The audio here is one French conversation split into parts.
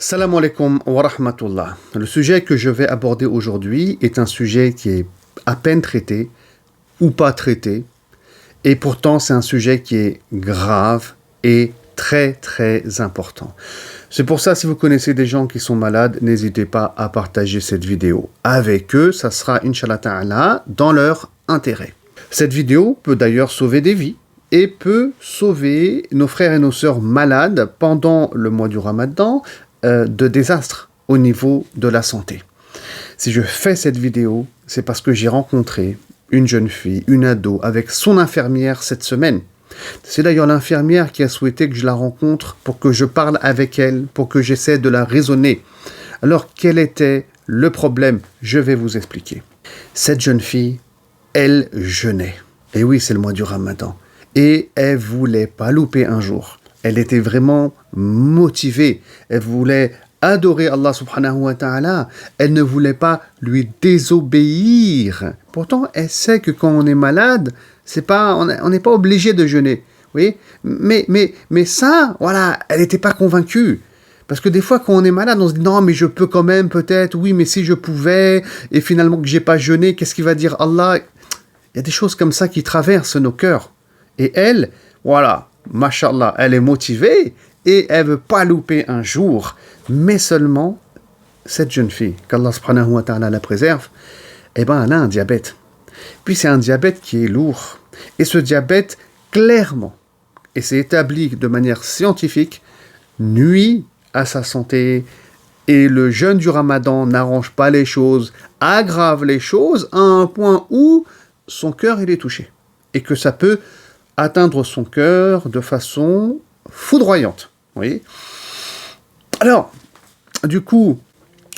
Salam alaikum wa rahmatullah. Le sujet que je vais aborder aujourd'hui est un sujet qui est à peine traité ou pas traité, et pourtant c'est un sujet qui est grave et très très important. C'est pour ça, si vous connaissez des gens qui sont malades, n'hésitez pas à partager cette vidéo avec eux, ça sera Inch'Allah Ta'ala dans leur intérêt. Cette vidéo peut d'ailleurs sauver des vies et peut sauver nos frères et nos sœurs malades pendant le mois du Ramadan de désastres au niveau de la santé. Si je fais cette vidéo, c'est parce que j'ai rencontré une jeune fille, une ado, avec son infirmière cette semaine. C'est d'ailleurs l'infirmière qui a souhaité que je la rencontre pour que je parle avec elle, pour que j'essaie de la raisonner. Alors, quel était le problème? Je vais vous expliquer. Cette jeune fille, elle jeûnait. Et oui, c'est le mois du Ramadan. Et elle voulait pas louper un jour. Elle était vraiment motivée. Elle voulait adorer Allah subhanahu wa ta'ala. Elle ne voulait pas lui désobéir. Pourtant, elle sait que quand on est malade, on n'est pas obligé de jeûner. Oui, mais ça, voilà, elle n'était pas convaincue. Parce que des fois, quand on est malade, on se dit non, mais je peux quand même, peut-être, oui, mais si je pouvais, et finalement que j'ai pas jeûné, qu'est-ce qu'il va dire Allah? Il y a des choses comme ça qui traversent nos cœurs. Et elle, voilà, mashallah, elle est motivée et elle veut pas louper un jour. Mais seulement, cette jeune fille, qu'Allah subhanahu wa ta'ala la préserve, eh ben, elle a un diabète. Puis c'est un diabète qui est lourd. Et ce diabète, clairement, et c'est établi de manière scientifique, nuit à sa santé. Et le jeûne du Ramadan n'arrange pas les choses, aggrave les choses à un point où son cœur il est touché. Et que ça peut atteindre son cœur de façon foudroyante. Oui. Alors, du coup,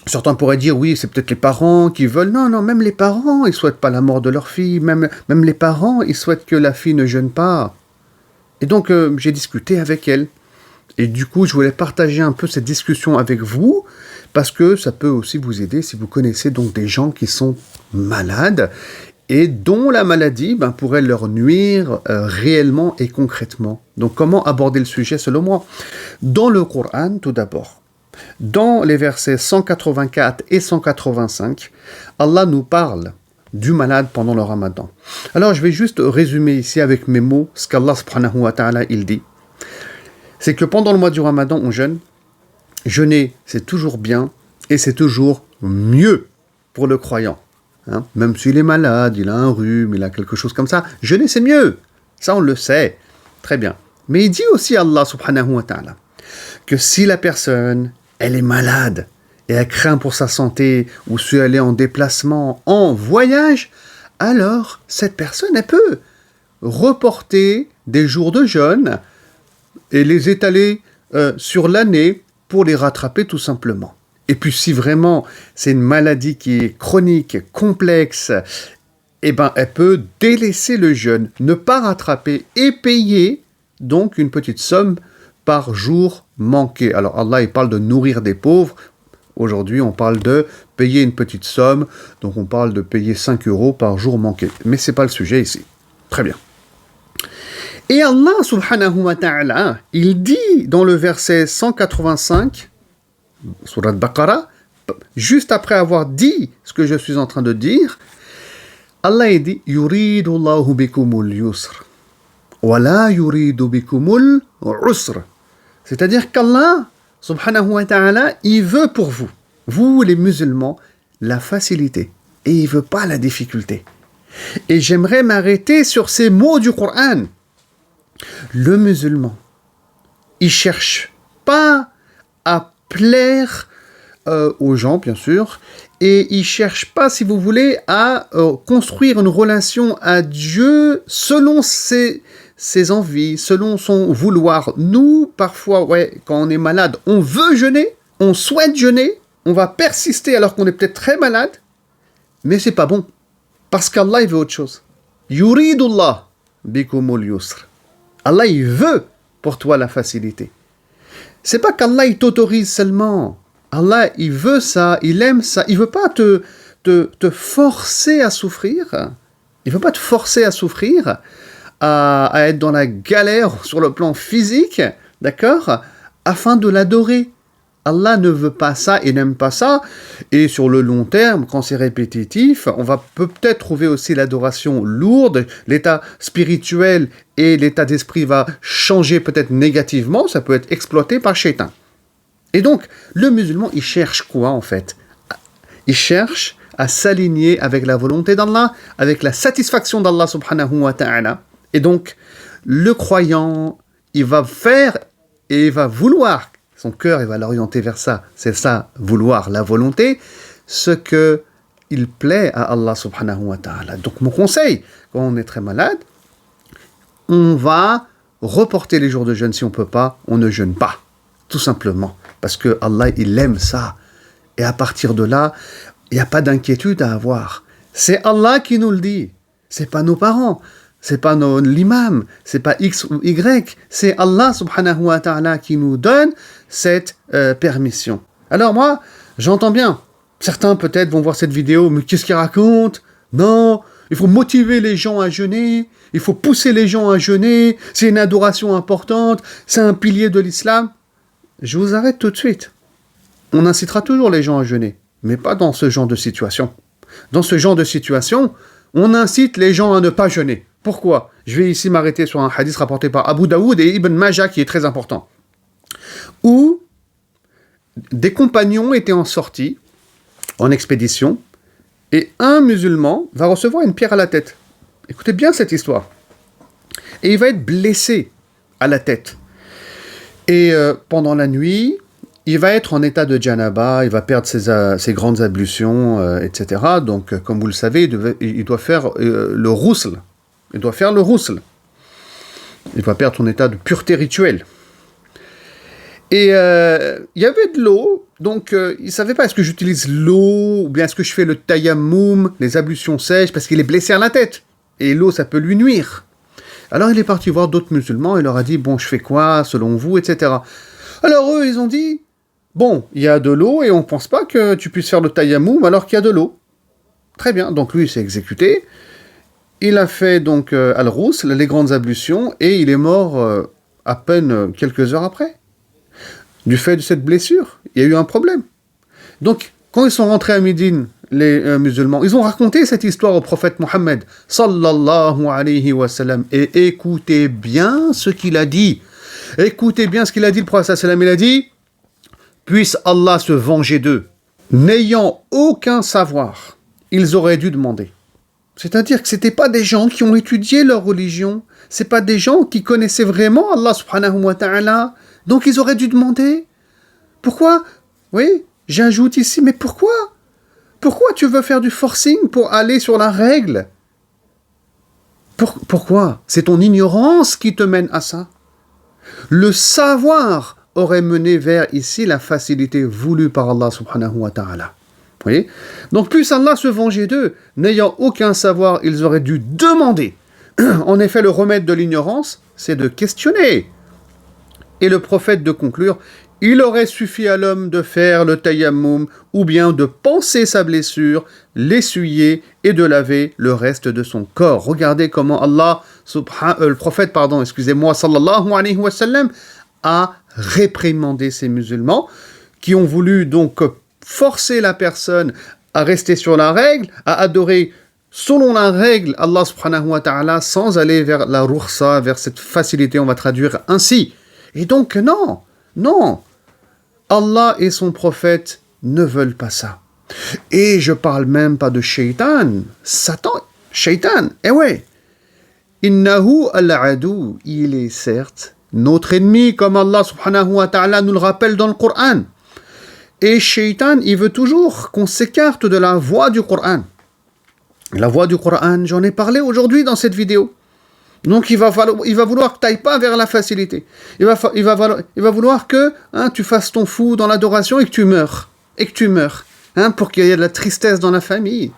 certains pourraient dire, oui, c'est peut-être les parents qui veulent. Non, même les parents, ils ne souhaitent pas la mort de leur fille. Même les parents, ils souhaitent que la fille ne jeûne pas. Et donc, j'ai discuté avec elle. Et du coup, je voulais partager un peu cette discussion avec vous, parce que ça peut aussi vous aider si vous connaissez donc des gens qui sont malades et dont la maladie pourrait leur nuire réellement et concrètement. Donc, comment aborder le sujet selon moi? Dans le Coran, tout d'abord, dans les versets 184 et 185, Allah nous parle du malade pendant le Ramadan. Alors, je vais juste résumer ici avec mes mots ce qu'Allah subhanahu wa ta'ala il dit. C'est que pendant le mois du Ramadan, on jeûne. Jeûner, c'est toujours bien et c'est toujours mieux pour le croyant. Hein? Même s'il est malade, il a un rhume, il a quelque chose comme ça, jeûner, c'est mieux. Ça, on le sait. Très bien. Mais il dit aussi Allah subhanahu wa ta'ala que si la personne, elle est malade et elle craint pour sa santé ou si elle est en déplacement, en voyage, alors cette personne, elle peut reporter des jours de jeûne et les étaler sur l'année pour les rattraper tout simplement. Et puis si vraiment c'est une maladie qui est chronique, complexe, eh ben elle peut délaisser le jeûne, ne pas rattraper et payer donc une petite somme par jour manqué. Alors Allah il parle de nourrir des pauvres. Aujourd'hui on parle de payer une petite somme, donc on parle de payer 5 € par jour manqué. Mais c'est pas le sujet ici. Très bien. Et Allah subhanahu wa ta'ala, il dit dans le verset 185, Surat Baqarah, juste après avoir dit ce que je suis en train de dire, Allah il dit Yuridu Allahu bikumul yusr wa la yuridu bikumul usr. C'est-à-dire qu'Allah subhanahu wa ta'ala, il veut pour vous, vous les musulmans, la facilité et il veut pas la difficulté. Et j'aimerais m'arrêter sur ces mots du Coran. Le musulman, il cherche pas à plaire aux gens, bien sûr, et il cherche pas, si vous voulez, à construire une relation à Dieu selon ses envies, selon son vouloir. Nous, parfois, quand on est malade, on veut jeûner, on souhaite jeûner, on va persister alors qu'on est peut-être très malade, mais c'est pas bon, parce qu'Allah, il veut autre chose. Yuridullah bikumul yusr. Allah, il veut pour toi la facilité. C'est pas qu'Allah, il t'autorise seulement. Allah, il veut ça, il aime ça. Il veut pas te forcer à souffrir. Il veut pas te forcer à souffrir, à être dans la galère sur le plan physique, d'accord, afin de l'adorer. Allah ne veut pas ça et n'aime pas ça. Et sur le long terme, quand c'est répétitif, on va peut-être trouver aussi l'adoration lourde, l'état spirituel et l'état d'esprit va changer peut-être négativement, ça peut être exploité par Shaitan. Et donc, le musulman, il cherche quoi en fait? Il cherche à s'aligner avec la volonté d'Allah, avec la satisfaction d'Allah subhanahu wa ta'ala. Et donc, le croyant, il va faire et il va vouloir, son cœur, il va l'orienter vers ça, c'est ça, vouloir, la volonté, ce que il plaît à Allah subhanahu wa ta'ala. Donc mon conseil, quand on est très malade, on va reporter les jours de jeûne. Si on ne peut pas, on ne jeûne pas, tout simplement, parce que Allah, il aime ça. Et à partir de là, il n'y a pas d'inquiétude à avoir. C'est Allah qui nous le dit, c'est pas nos parents. C'est pas l'imam, c'est pas X ou Y, c'est Allah subhanahu wa ta'ala qui nous donne cette permission. Alors moi, j'entends bien, certains peut-être vont voir cette vidéo, mais qu'est-ce qu'il raconte? Non, il faut motiver les gens à jeûner, il faut pousser les gens à jeûner, c'est une adoration importante, c'est un pilier de l'islam. Je vous arrête tout de suite. On incitera toujours les gens à jeûner, mais pas dans ce genre de situation. Dans ce genre de situation, on incite les gens à ne pas jeûner. Pourquoi? Je vais ici m'arrêter sur un hadith rapporté par Abu Daoud et Ibn Majah qui est très important. Où des compagnons étaient en sortie, en expédition, et un musulman va recevoir une pierre à la tête. Écoutez bien cette histoire. Et il va être blessé à la tête. Et pendant la nuit, il va être en état de janaba, il va perdre ses grandes ablutions, etc. Donc, comme vous le savez, il doit faire le rousl. Il doit faire le rousl. Il va perdre son état de pureté rituelle. Et il y avait de l'eau, donc il ne savait pas, est-ce que j'utilise l'eau, ou bien est-ce que je fais le tayammum, les ablutions sèches, parce qu'il est blessé à la tête. Et l'eau, ça peut lui nuire. Alors il est parti voir d'autres musulmans, il leur a dit, bon, je fais quoi, selon vous, etc. Alors eux, ils ont dit, bon, il y a de l'eau, et on ne pense pas que tu puisses faire le tayammum alors qu'il y a de l'eau. Très bien, donc lui, il s'est exécuté. Il a fait donc al-Rousl, les grandes ablutions, et il est mort à peine quelques heures après. Du fait de cette blessure, il y a eu un problème. Donc, quand ils sont rentrés à Médine, les musulmans, ils ont raconté cette histoire au prophète Mohammed, sallallahu alayhi wa sallam, et écoutez bien ce qu'il a dit. Écoutez bien ce qu'il a dit, le prophète sallam, il a dit, puisse Allah se venger d'eux. N'ayant aucun savoir, ils auraient dû demander. C'est-à-dire que ce n'étaient pas des gens qui ont étudié leur religion, ce n'est pas des gens qui connaissaient vraiment Allah subhanahu wa ta'ala, donc ils auraient dû demander. Pourquoi? Oui, j'ajoute ici, mais pourquoi? Pourquoi tu veux faire du forcing pour aller sur la règle? Pourquoi? C'est ton ignorance qui te mène à ça. Le savoir aurait mené vers ici la facilité voulue par Allah subhanahu wa ta'ala. Vous voyez? Donc, plus Allah se vengeait d'eux, n'ayant aucun savoir, ils auraient dû demander. En effet, le remède de l'ignorance, c'est de questionner. Et le prophète de conclure, il aurait suffi à l'homme de faire le tayammum, ou bien de panser sa blessure, l'essuyer et de laver le reste de son corps. Regardez comment Allah, le prophète, sallallahu alayhi wa sallam, a réprimandé ces musulmans qui ont voulu donc forcer la personne à rester sur la règle, à adorer selon la règle Allah subhanahu wa ta'ala sans aller vers la rukhsa, vers cette facilité, on va traduire ainsi. Et donc non, Allah et son prophète ne veulent pas ça. Et je parle même pas de Shaitan, Satan, Shaitan, ouais. Innahu al-adu, il est certes notre ennemi, comme Allah subhanahu wa ta'ala nous le rappelle dans le Coran. Et Shaitan, il veut toujours qu'on s'écarte de la voie du Coran. La voie du Coran, j'en ai parlé aujourd'hui dans cette vidéo. Donc il va vouloir que tu n'ailles pas vers la facilité. Il va vouloir que tu fasses ton fou dans l'adoration et que tu meurs. Pour qu'il y ait de la tristesse dans la famille.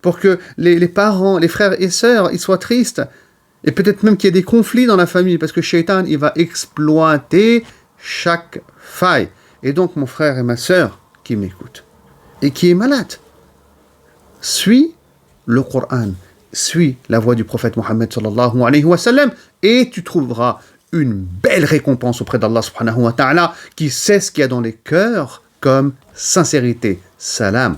Pour que les parents, les frères et sœurs, ils soient tristes. Et peut-être même qu'il y ait des conflits dans la famille. Parce que Shaitan, il va exploiter chaque faille. Et donc, mon frère et ma sœur qui m'écoutent et qui est malade, suis le Coran, suis la voie du prophète Mohammed sallallahu alayhi wa sallam et tu trouveras une belle récompense auprès d'Allah subhanahu wa ta'ala, qui sait ce qu'il y a dans les cœurs comme sincérité. Salam.